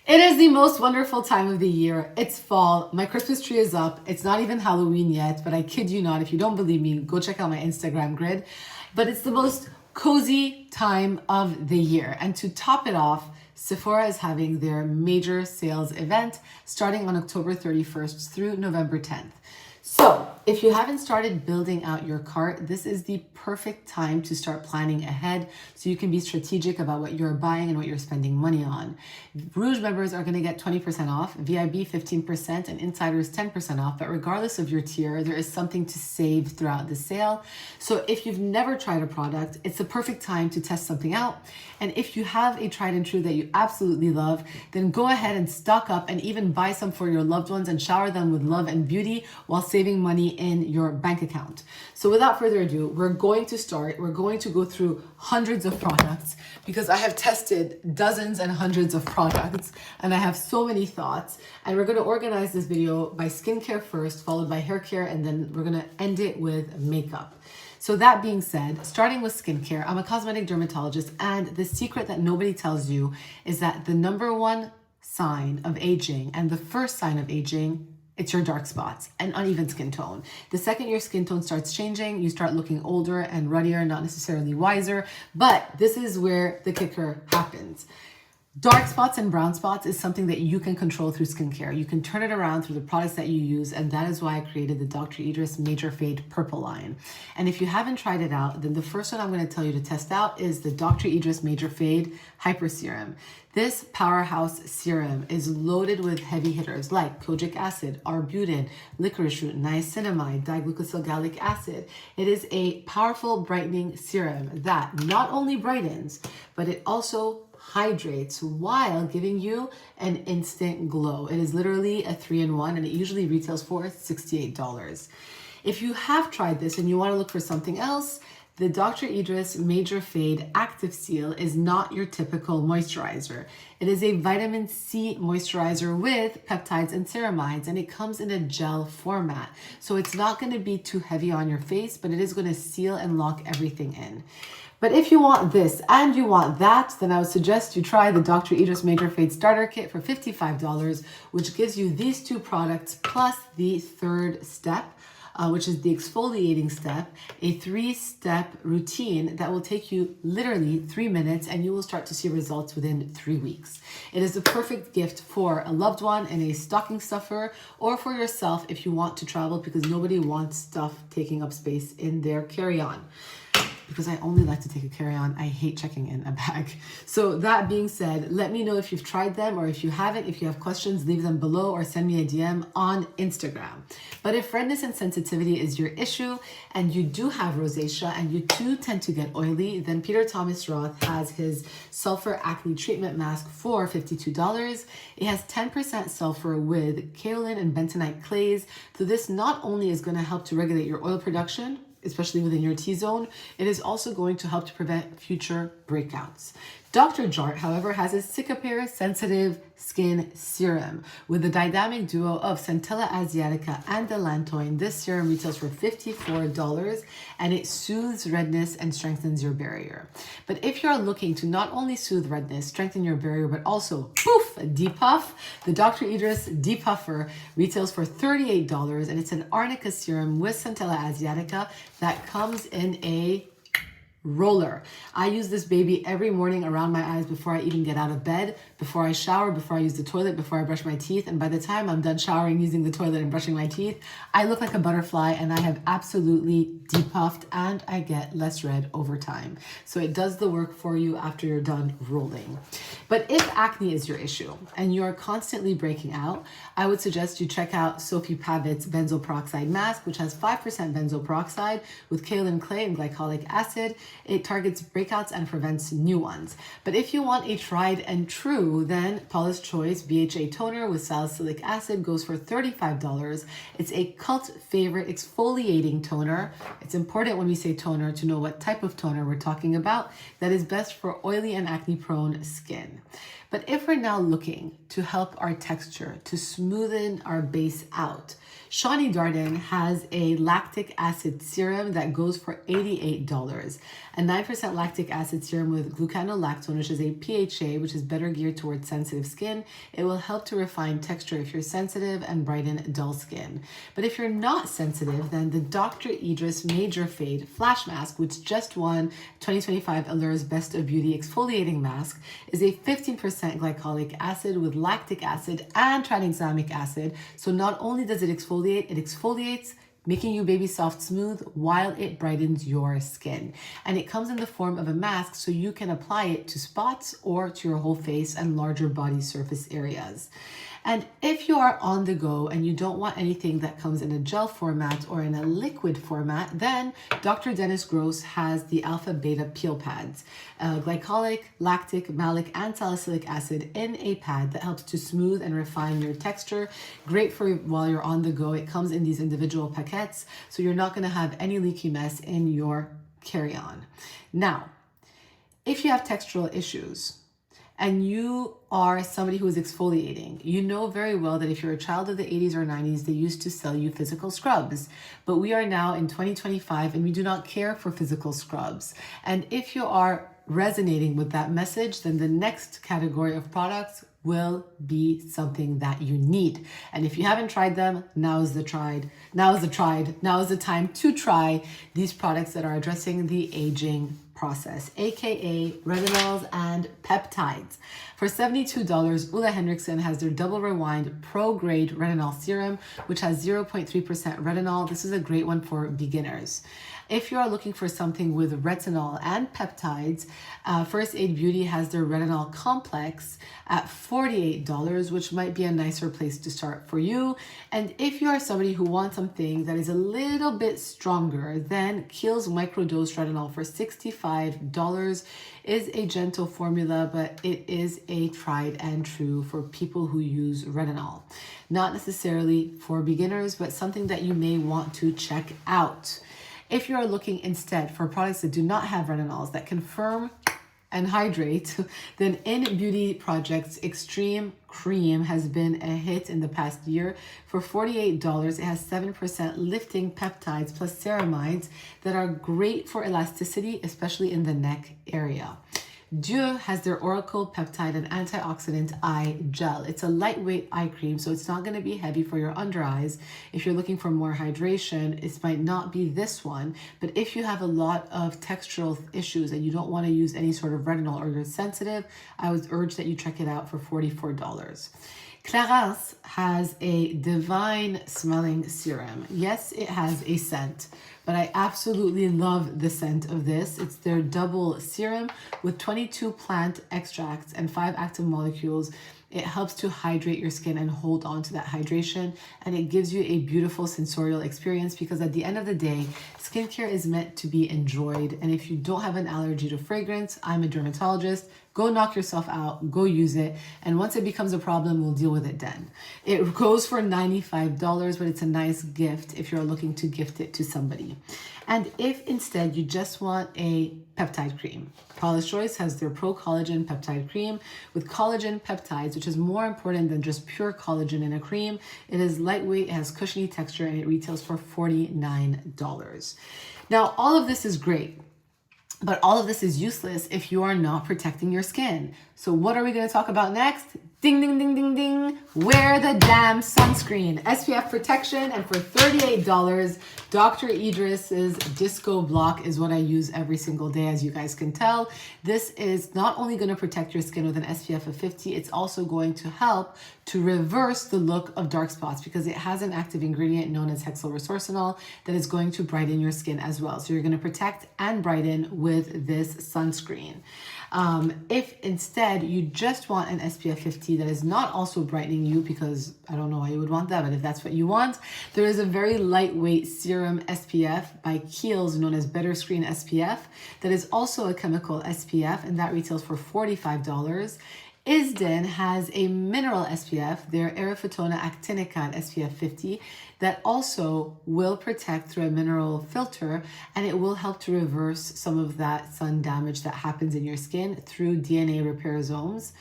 It is the most wonderful time of the year. It's fall. My Christmas tree is up. It's not even Halloween yet, but I kid you not. If you don't believe me, go check out my Instagram grid. But it's the most cozy time of the year. And to top it off, Sephora is having their major sales event starting on October 31st through November 10th. So, if you haven't started building out your cart, this is the perfect time to start planning ahead so you can be strategic about what you're buying and what you're spending money on. Rouge members are going to get 20% off, VIB 15%, and Insiders 10% off. But regardless of your tier, there is something to save throughout the sale. So, if you've never tried a product, it's the perfect time to test something out. And if you have a tried and true that you absolutely love, then go ahead and stock up and even buy some for your loved ones and shower them with love and beauty while saving money in your bank account. So without further ado, we're going to go through hundreds of products because I have tested dozens and hundreds of products and I have so many thoughts. And we're going to organize this video by skincare first, followed by hair care, and then we're going to end it with makeup. So that being said, starting with skincare, I'm a cosmetic dermatologist, and the secret that nobody tells you is that the number one sign of aging and the first sign of aging, it's your dark spots and uneven skin tone. The second your skin tone starts changing, you start looking older and ruddier, not necessarily wiser, but this is where the kicker happens. Dark spots and brown spots is something that you can control through skincare. You can turn it around through the products that you use, and that is why I created the Dr. Idriss Major Fade Purple line. And if you haven't tried it out, then the first one I'm going to tell you to test out is the Dr. Idriss Major Fade Hyper Serum. This powerhouse serum is loaded with heavy hitters like kojic acid, arbutin, licorice root, niacinamide, diglycosylgallic acid. It is a powerful brightening serum that not only brightens, but it also hydrates while giving you an instant glow. It is literally a 3-in-1 and it usually retails for $68. If you have tried this and you want to look for something else, the Dr. Idriss Major Fade Active Seal is not your typical moisturizer. It is a vitamin C moisturizer with peptides and ceramides, and it comes in a gel format. So it's not going to be too heavy on your face, but it is going to seal and lock everything in. But if you want this and you want that, then I would suggest you try the Dr. Idriss Major Fade Starter Kit for $55, which gives you these two products plus the third step, which is the exfoliating step, a 3-step routine that will take you literally 3 minutes, and you will start to see results within 3 weeks. It is the perfect gift for a loved one and a stocking stuffer, or for yourself if you want to travel, because nobody wants stuff taking up space in their carry-on. Because I only like to take a carry-on. I hate checking in a bag. So that being said, let me know if you've tried them, or if you haven't. If you have questions, leave them below or send me a DM on Instagram. But if redness and sensitivity is your issue and you do have rosacea and you too tend to get oily, then Peter Thomas Roth has his sulfur acne treatment mask for $52. It has 10% sulfur with kaolin and bentonite clays. So this not only is going to help to regulate your oil production, especially within your T-zone, it is also going to help to prevent future breakouts. Dr. Jart, however, has a Cicapair sensitive skin serum with the dynamic duo of Centella asiatica and Delantoin. This serum retails for $54 and it soothes redness and strengthens your barrier. But if you're looking to not only soothe redness, strengthen your barrier, but also poof, depuff, the Dr. Idriss Depuffer retails for $38, and it's an arnica serum with Centella asiatica that comes in a roller. I use this baby every morning around my eyes before I even get out of bed, before I shower, before I use the toilet, before I brush my teeth. And by the time I'm done showering, using the toilet, and brushing my teeth, I look like a butterfly and I have absolutely depuffed and I get less red over time. So it does the work for you after you're done rolling. But if acne is your issue and you're constantly breaking out, I would suggest you check out Sophie Pavitt's benzoyl peroxide mask, which has 5% benzoyl peroxide with kaolin clay and glycolic acid. It targets breakouts and prevents new ones. But if you want a tried and true, then Paula's Choice BHA toner with salicylic acid goes for $35. It's a cult favorite exfoliating toner. It's important when we say toner to know what type of toner we're talking about that is best for oily and acne prone skin. But if we're now looking to help our texture, to smoothen our base out, Shawnee Darden has a lactic acid serum that goes for $88. A 9% lactic acid serum with glucanolactone, which is a PHA, which is better geared towards sensitive skin. It will help to refine texture if you're sensitive and brighten dull skin. But if you're not sensitive, then the Dr. Idriss Major Fade Flash Mask, which just won 2025 Allure's Best of Beauty Exfoliating Mask, is a 15% glycolic acid with lactic acid and tranexamic acid. So not only does it exfoliates, making you baby soft smooth while it brightens your skin. And it comes in the form of a mask so you can apply it to spots or to your whole face and larger body surface areas. And if you are on the go and you don't want anything that comes in a gel format or in a liquid format, then Dr. Dennis Gross has the Alpha Beta Peel Pads. Glycolic, lactic, malic, and salicylic acid in a pad that helps to smooth and refine your texture. Great for while you're on the go. It comes in these individual paquettes, so you're not going to have any leaky mess in your carry-on. Now, if you have textural issues, and you are somebody who is exfoliating, you know very well that if you're a child of the 80s or 90s, they used to sell you physical scrubs. But we are now in 2025 and we do not care for physical scrubs. And if you are resonating with that message, then the next category of products will be something that you need. And if you haven't tried them, now is the time to try these products that are addressing the aging process, aka retinols and peptides. For $72, Ulla Henriksen has their Double Rewind Pro Grade Retinol Serum, which has 0.3% retinol. This is a great one for beginners. If you are looking for something with retinol and peptides, First Aid Beauty has their Retinol Complex at $48, which might be a nicer place to start for you. And if you are somebody who wants something that is a little bit stronger, then Kiehl's Microdose Retinol for $65 is a gentle formula, but it is a tried and true for people who use retinol. Not necessarily for beginners, but something that you may want to check out. If you are looking instead for products that do not have retinols that can firm and hydrate, then In Beauty Project's Extreme Cream has been a hit in the past year. For $48, it has 7% lifting peptides plus ceramides that are great for elasticity, especially in the neck area. Dieu has their Oracle Peptide and Antioxidant Eye Gel. It's a lightweight eye cream, so it's not going to be heavy for your under eyes. If you're looking for more hydration, it might not be this one. But if you have a lot of textural issues and you don't want to use any sort of retinol or you're sensitive, I would urge that you check it out for $44. Clarins has a divine smelling serum. Yes, it has a scent, but I absolutely love the scent of this. It's their double serum with 22 plant extracts and 5 active molecules. It helps to hydrate your skin and hold on to that hydration, and it gives you a beautiful sensorial experience because at the end of the day, skincare is meant to be enjoyed. And if you don't have an allergy to fragrance, I'm a dermatologist. Go knock yourself out, go use it. And once it becomes a problem, we'll deal with it then. It goes for $95, but it's a nice gift if you're looking to gift it to somebody. And if instead you just want a peptide cream, Paula's Choice has their Pro Collagen Peptide Cream with collagen peptides, which is more important than just pure collagen in a cream. It is lightweight, it has cushiony texture, and it retails for $49. Now, all of this is great. But all of this is useless if you are not protecting your skin. So what are we going to talk about next? Ding, ding, ding, ding, ding. Wear the damn sunscreen. SPF protection, and for $38, Dr. Idriss's Disco Block is what I use every single day, as you guys can tell. This is not only going to protect your skin with an SPF of 50, it's also going to help to reverse the look of dark spots because it has an active ingredient known as hexylresorcinol that is going to brighten your skin as well. So you're going to protect and brighten with this sunscreen. If instead you just want an SPF 50 that is not also brightening you, because I don't know why you would want that, but if that's what you want, there is a very lightweight serum SPF by Kiehl's known as Better Screen SPF that is also a chemical SPF, and that retails for $45. Isden has a mineral SPF, their Aerofitona Actinicat SPF 50, that also will protect through a mineral filter, and it will help to reverse some of that sun damage that happens in your skin through DNA repair zones.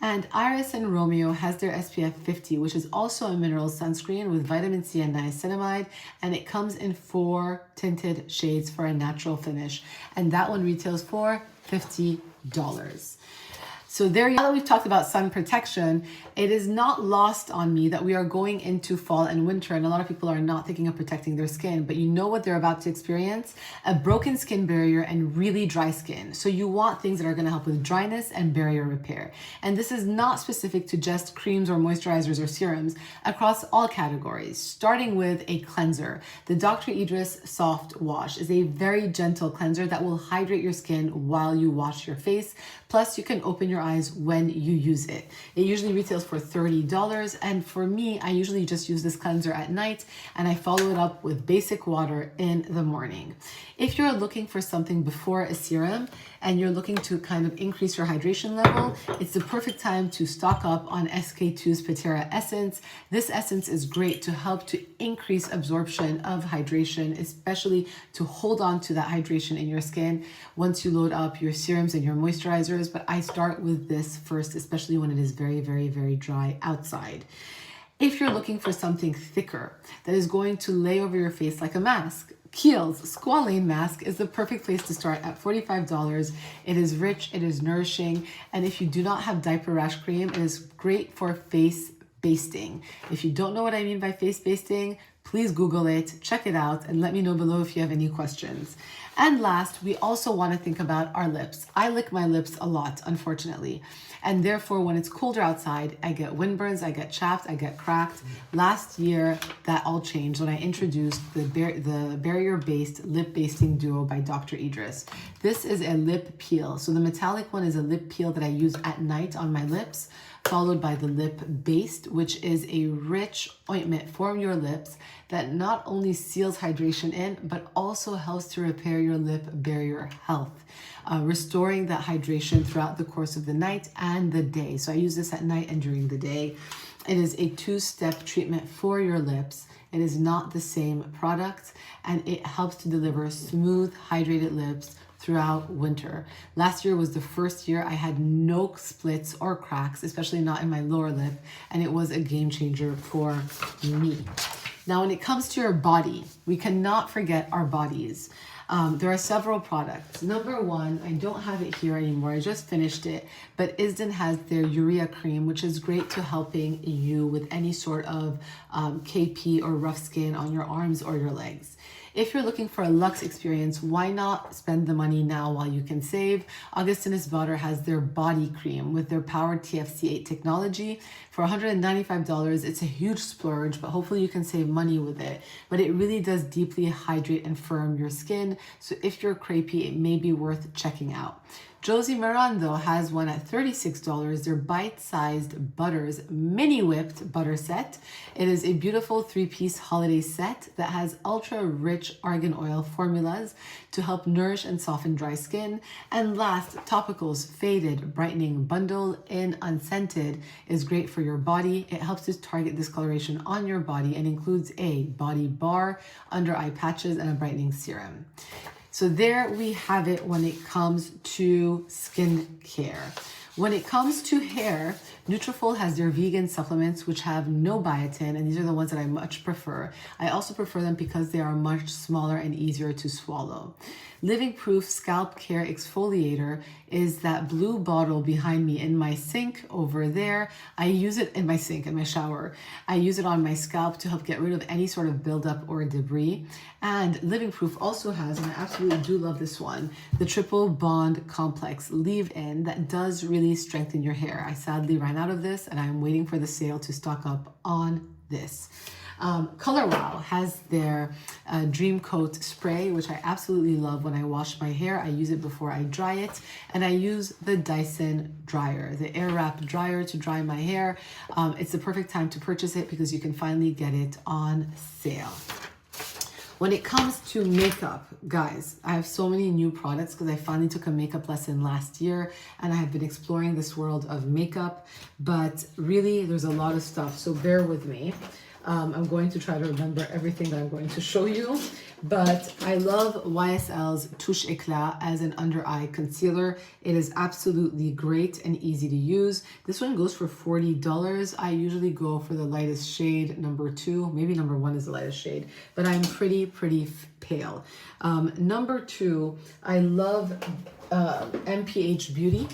And Iris and Romeo has their SPF 50, which is also a mineral sunscreen with vitamin C and niacinamide, and it comes in 4 tinted shades for a natural finish. And that one retails for $50. So there, now that we've talked about sun protection, it is not lost on me that we are going into fall and winter, and a lot of people are not thinking of protecting their skin, but you know what they're about to experience? A broken skin barrier and really dry skin. So you want things that are gonna help with dryness and barrier repair. And this is not specific to just creams or moisturizers or serums, across all categories, starting with a cleanser. The Dr. Idriss Soft Wash is a very gentle cleanser that will hydrate your skin while you wash your face. Plus, you can open your eyes when you use it. It usually retails for $30, and for me, I usually just use this cleanser at night and I follow it up with basic water in the morning. If you're looking for something before a serum and you're looking to kind of increase your hydration level, it's the perfect time to stock up on SK2's Patera Essence. This essence is great to help to increase absorption of hydration, especially to hold on to that hydration in your skin once you load up your serums and your moisturizers. But I start with this first, especially when it is very, very, very dry outside. If you're looking for something thicker that is going to lay over your face like a mask, Kiehl's Squalane Mask is the perfect place to start at $45. It is rich, it is nourishing, and if you do not have diaper rash cream, it is great for face basting. If you don't know what I mean by face basting, please Google it, check it out, and let me know below if you have any questions. And last, we also want to think about our lips. I lick my lips a lot, unfortunately. And therefore, when it's colder outside, I get windburns, I get chapped, I get cracked. Last year, that all changed when I introduced the barrier-based lip basting duo by Dr. Idriss. This is a lip peel. So the metallic one is a lip peel that I use at night on my lips, followed by the lip based, which is a rich ointment for your lips that not only seals hydration in, but also helps to repair your lip barrier health, restoring that hydration throughout the course of the night and the day. So I use this at night and during the day. It is a 2-step treatment for your lips. It is not the same product, and it helps to deliver smooth, hydrated lips throughout winter. Last year was the first year I had no splits or cracks, especially not in my lower lip, and it was a game changer for me. Now, when it comes to your body, we cannot forget our bodies. There are several products. Number one, I don't have it here anymore. I just finished it, but Isden has their urea cream, which is great to helping you with any sort of KP or rough skin on your arms or your legs. If you're looking for a luxe experience, why not spend the money now while you can save? Augustinus Bader has their body cream with their powered TFC8 technology for $195. It's a huge splurge, but hopefully you can save money with it. But it really does deeply hydrate and firm your skin. So if you're crepey, it may be worth checking out. Josie Mirando has one at $36, their bite-sized Butters mini whipped butter set. It is a beautiful 3-piece holiday set that has ultra-rich argan oil formulas to help nourish and soften dry skin. And last, Topicals Faded Brightening Bundle in Unscented is great for your body. It helps to target discoloration on your body and includes a body bar, under eye patches, and a brightening serum. So there we have it when it comes to skincare. When it comes to hair, Nutrafol has their vegan supplements, which have no biotin, and these are the ones that I much prefer. I also prefer them because they are much smaller and easier to swallow. Living Proof Scalp Care Exfoliator is that blue bottle behind me in my sink over there. I use it in my sink, in my shower. I use it on my scalp to help get rid of any sort of buildup or debris. And Living Proof also has, and I absolutely do love this one, the Triple Bond Complex Leave-In that does really strengthen your hair. I sadly ran out of this, and I'm waiting for the sale to stock up on this. Color Wow has their Dream Coat spray, which I absolutely love when I wash my hair. I use it before I dry it, and I use the Dyson dryer, the air wrap dryer, to dry my hair. It's the perfect time to purchase it because you can finally get it on sale. When it comes to makeup, guys, I have so many new products because I finally took a makeup lesson last year and I have been exploring this world of makeup, but really there's a lot of stuff, so bear with me. I'm going to try to remember everything that I'm going to show you, But I love YSL's Touche Eclat as an under eye concealer. It is absolutely great and easy to use. This one goes for $40. I usually go for the lightest shade, number 2. Maybe number 1 is the lightest shade, but I'm pretty pale. Number 2, I love MPH Beauty.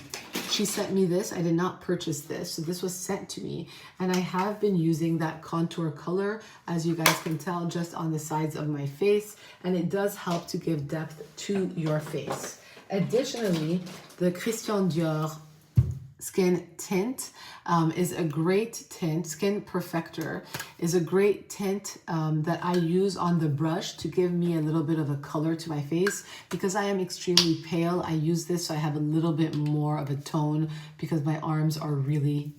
She sent me this. I did not purchase this, so this was sent to me, and I have been using that contour color, as you guys can tell, just on the sides of my face, and it does help to give depth to your face. Additionally, the Christian Dior Skin Tint is a great tint. Skin Perfector is a great tint that I use on the brush to give me a little bit of a color to my face. Because I am extremely pale, I use this so I have a little bit more of a tone, because my arms are really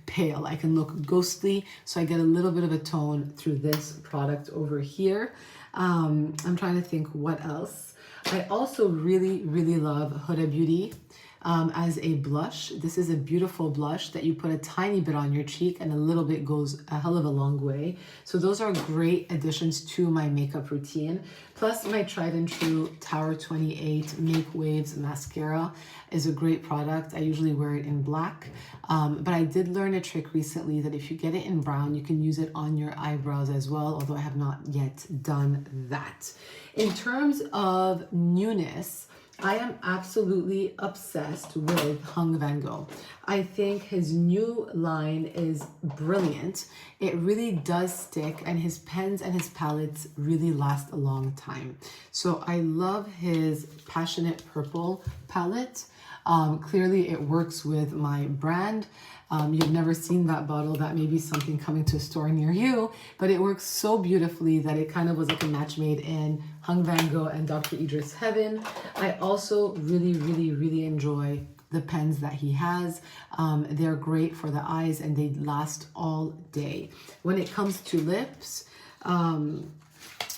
pale. I can look ghostly, so I get a little bit of a tone through this product over here. I'm trying to think what else. I also really love Huda Beauty as a blush. This is a beautiful blush that you put a tiny bit on your cheek, and a little bit goes a hell of a long way. So those are great additions to my makeup routine. Plus my tried and true Tower 28 Make Waves mascara is a great product. I usually wear it in black, but I did learn a trick recently that if you get it in brown, you can use it on your eyebrows as well, although I have not yet done that. In terms of newness, I am absolutely obsessed with Hung Van Gogh. I think his new line is brilliant. It really does stick, and his pens and his palettes really last a long time. So I love his Passionate Purple palette. Clearly it works with my brand. You've never seen that bottle. That may be something coming to a store near you, but it works so beautifully that it kind of was like a match made in Hung Van Gogh and Dr. Idriss heaven. I also really enjoy the pens that he has. They're great for the eyes, and they last all day. When it comes to lips,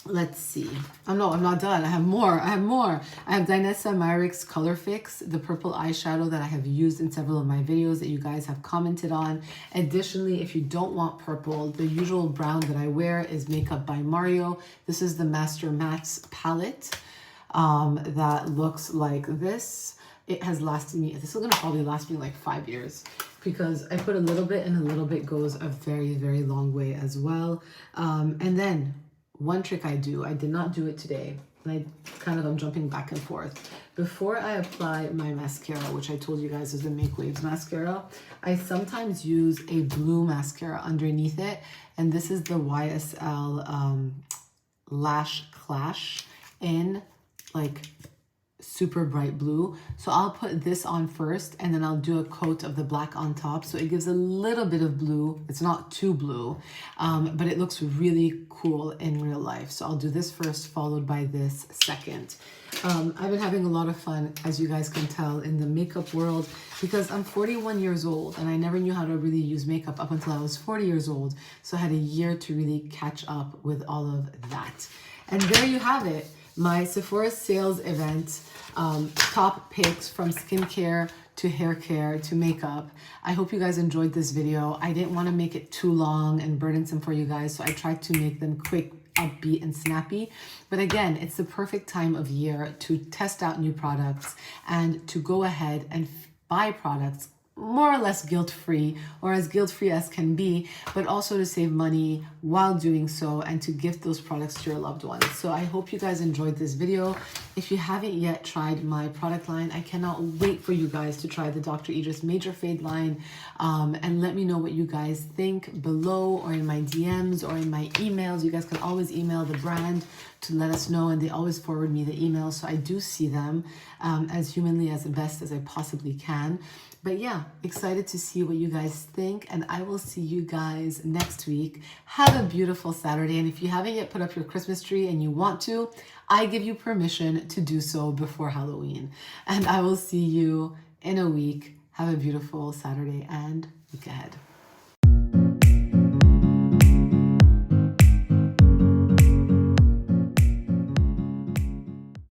let's see. I'm not done. I have more. I have Dinessa Myricks Color Fix, the purple eyeshadow that I have used in several of my videos that you guys have commented on. Additionally, if you don't want purple, the usual brown that I wear is Makeup by Mario. This is the Master Mattes palette that looks like this. It has lasted me, this is going to probably last me like 5 years, because I put a little bit, and a little bit goes a very long way as well. And then one trick I did not do it today, and I'm jumping back and forth. Before I apply my mascara, which I told you guys is the Make Waves mascara, I sometimes use a blue mascara underneath it, and this is the YSL Lash Clash in like super bright blue. So I'll put this on first, and then I'll do a coat of the black on top, so it gives a little bit of blue. It's not too blue, but it looks really cool in real life. So I'll do this first, followed by this second. I've been having a lot of fun, as you guys can tell, in the makeup world, because I'm 41 years old, and I never knew how to really use makeup up until I was 40 years old. So I had a year to really catch up with all of that. And there you have it. My Sephora Sales event, top picks from skincare to hair care to makeup. I hope you guys enjoyed this video. I didn't want to make it too long and burdensome for you guys, so I tried to make them quick, upbeat, and snappy. But again, it's the perfect time of year to test out new products and to go ahead and buy products more or less guilt-free, or as guilt-free as can be, but also to save money while doing so, and to gift those products to your loved ones. So I hope you guys enjoyed this video. If you haven't yet tried my product line, I cannot wait for you guys to try the Dr. Idriss Major Fade line, and let me know what you guys think below, or in my DMs, or in my emails. You guys can always email the brand to let us know, and they always forward me the emails, so I do see them as humanly as best as I possibly can. But yeah, excited to see what you guys think, and I will see you guys next week. Have a beautiful Saturday, and if you haven't yet put up your Christmas tree and you want to, I give you permission to do so before Halloween. And I will see you in a week. Have a beautiful Saturday and week ahead.